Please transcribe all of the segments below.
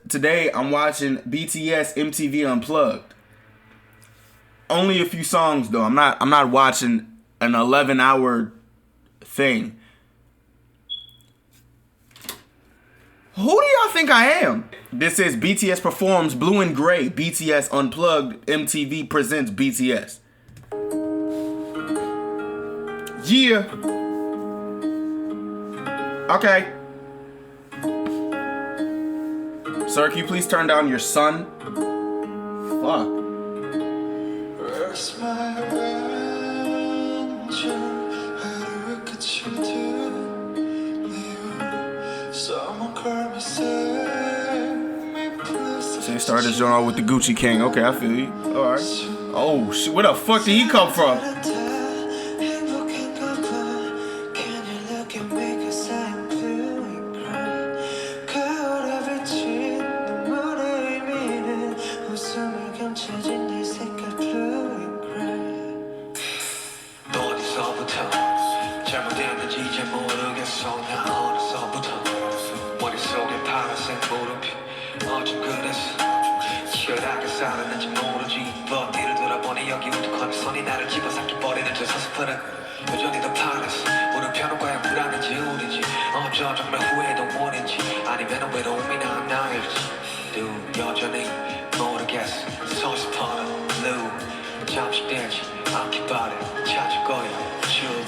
today I'm watching BTS MTV Unplugged. Only a few songs though. I'm not watching an 11-hour thing. Who do y'all think I am? This is BTS performs Blue and Gray. BTS Unplugged. MTV presents BTS. Yeah. Okay. Sir, can you please turn down your son? Fuck. So you started this joint out with the Gucci King. Okay, I feel you. Alright. Oh shit, where the fuck did he come from?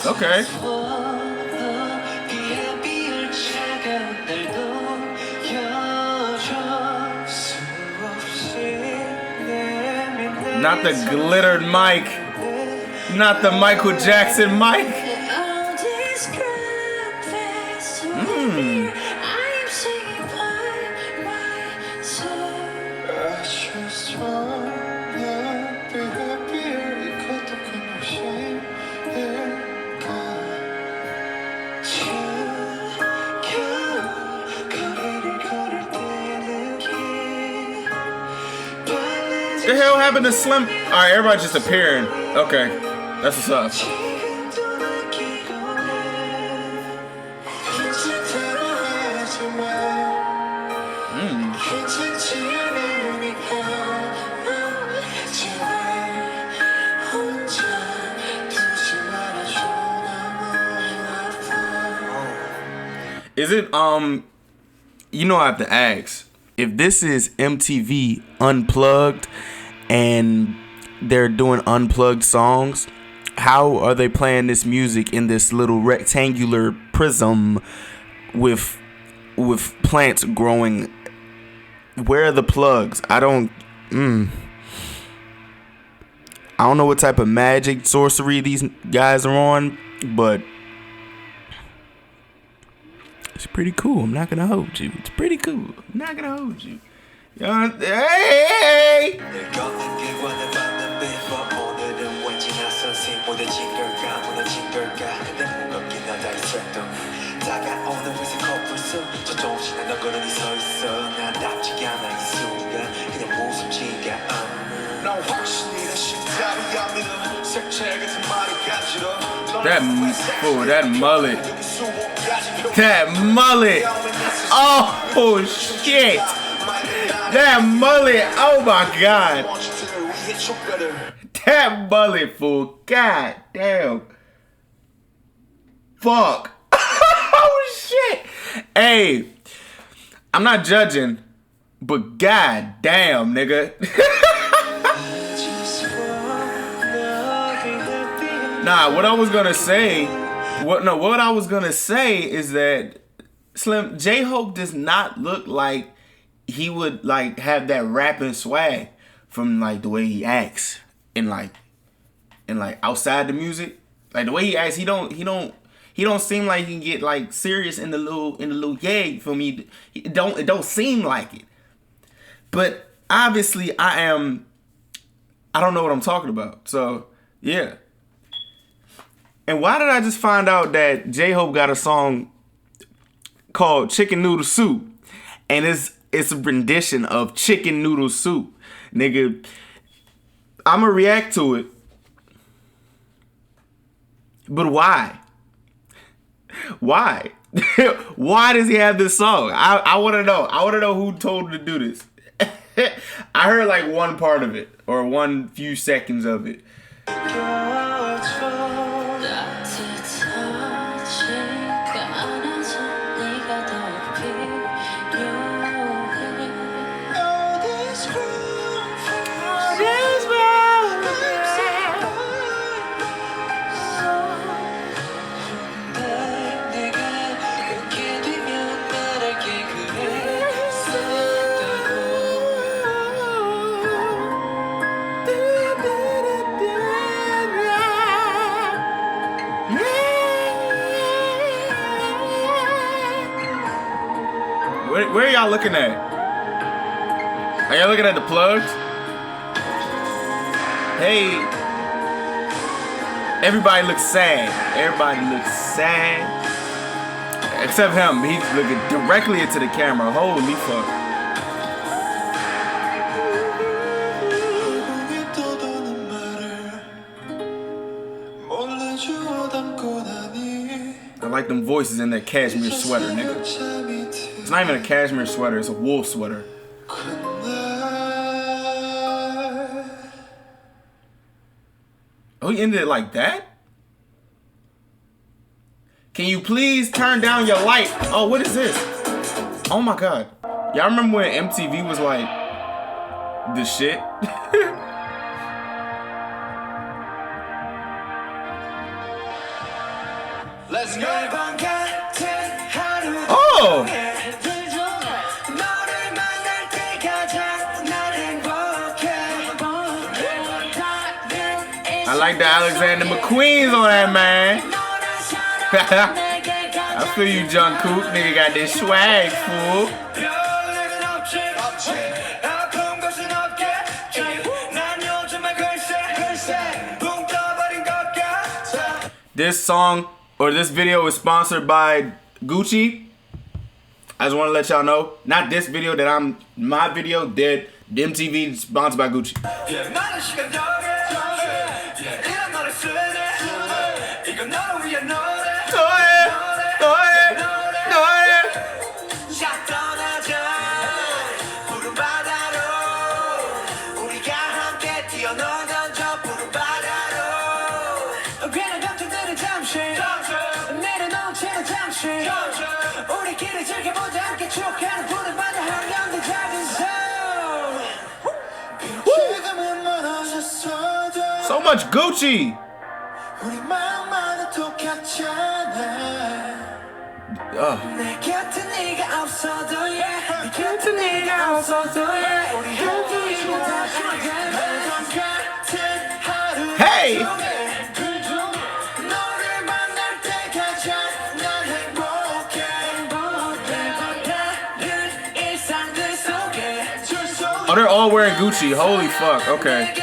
Okay. Not the glittered mic. Not the Michael Jackson mic. The hell happened to Slim? Alright, everybody just appearing. Okay, that's what's up. Is it, you know I have to ask, if this is MTV Unplugged and they're doing unplugged songs, how are they playing this music in this little rectangular prism with plants growing? Where are the plugs? I don't know what type of magic sorcery these guys are on, but it's pretty cool. I'm not gonna hold you. It's pretty cool. I'm not gonna hold you. Hey! That mullet. That mullet. Oh shit. That mullet. Oh my god. That mullet, fool. God damn. Fuck. Oh shit. Hey, I'm not judging, but god damn, nigga. Nah, what I was gonna say is that Slim J-Hope does not look like he would like have that rapping swag from like the way he acts and like outside the music. Like the way he acts, he don't seem like he can get like serious in the little yay for me. It don't seem like it. But obviously I don't know what I'm talking about. So yeah. And why did I just find out that J-Hope got a song called Chicken Noodle Soup? And it's a rendition of Chicken Noodle Soup. Nigga, I'ma react to it. But why? Why? Why does he have this song? I want to know. I want to know who told him to do this. I heard like one part of it or one few seconds of it. Where are y'all looking at? Are y'all looking at the plugs? Hey, everybody looks sad. Everybody looks sad. Except him. He's looking directly into the camera. Holy fuck. I like them voices in that cashmere sweater, nigga. It's not even a cashmere sweater, it's a wool sweater. Oh, he ended it like that? Can you please turn down your light? Oh, what is this? Oh my god. Y'all remember when MTV was like the shit? Let's go. Oh! I like the Alexander McQueen's on that, man. I feel you, Jungkook. Nigga got this swag, fool. This song or this video is sponsored by Gucci. I just want to let y'all know. Not this video my video, the MTV sponsored by Gucci. So much Gucci. Hey. Oh, they're all wearing Gucci. Holy fuck. Okay.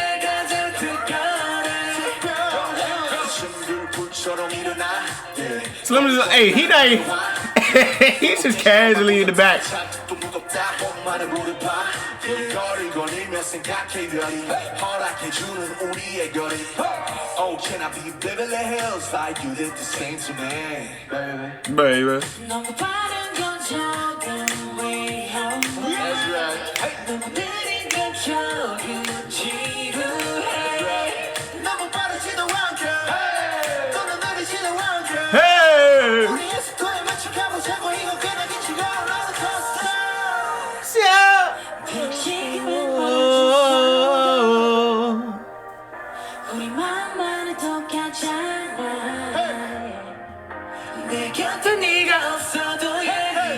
Slim is, hey, he not even, he's just casually in the back. Baby. Hey!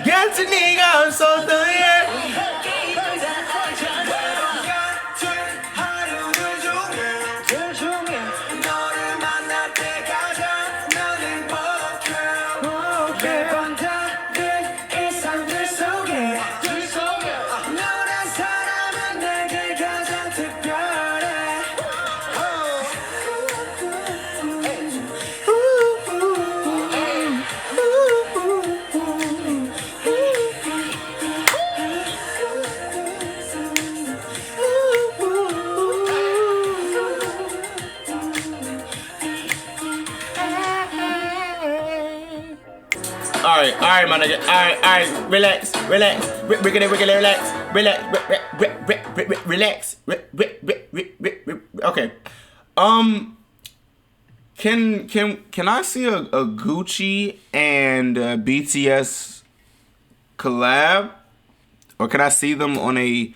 곁에 네가 없어도 right, my nigga. All right, relax. Relax. Okay. Can I see a Gucci and BTS collab, or can I see them on a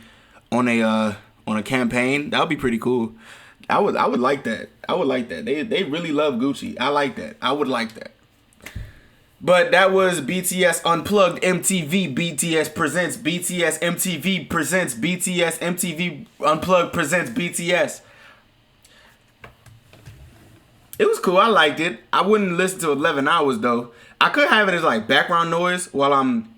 campaign? That would be pretty cool. I would like that. I would like that. They really love Gucci. I like that. I would like that. But that was BTS Unplugged MTV BTS Presents BTS MTV Presents BTS MTV Unplugged Presents BTS. It was cool. I liked it. I wouldn't listen to 11 hours though. I could have it as like background noise while I'm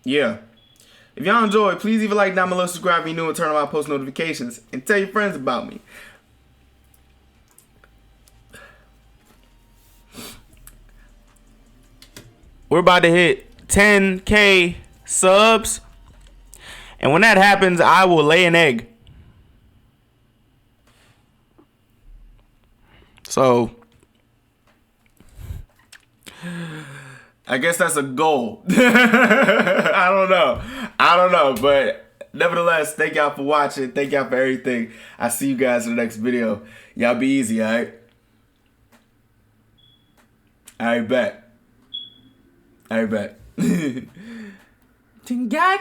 yeah. If y'all enjoy, please leave a like down below, subscribe if you're new, and turn on my post notifications, and tell your friends about me. We're about to hit 10K subs, and when that happens, I will lay an egg. So I guess that's a goal. I don't know, but nevertheless, thank y'all for watching. Thank y'all for everything. I'll see you guys in the next video. Y'all be easy, alright? Alright, bet. Alright, bet. Tinga.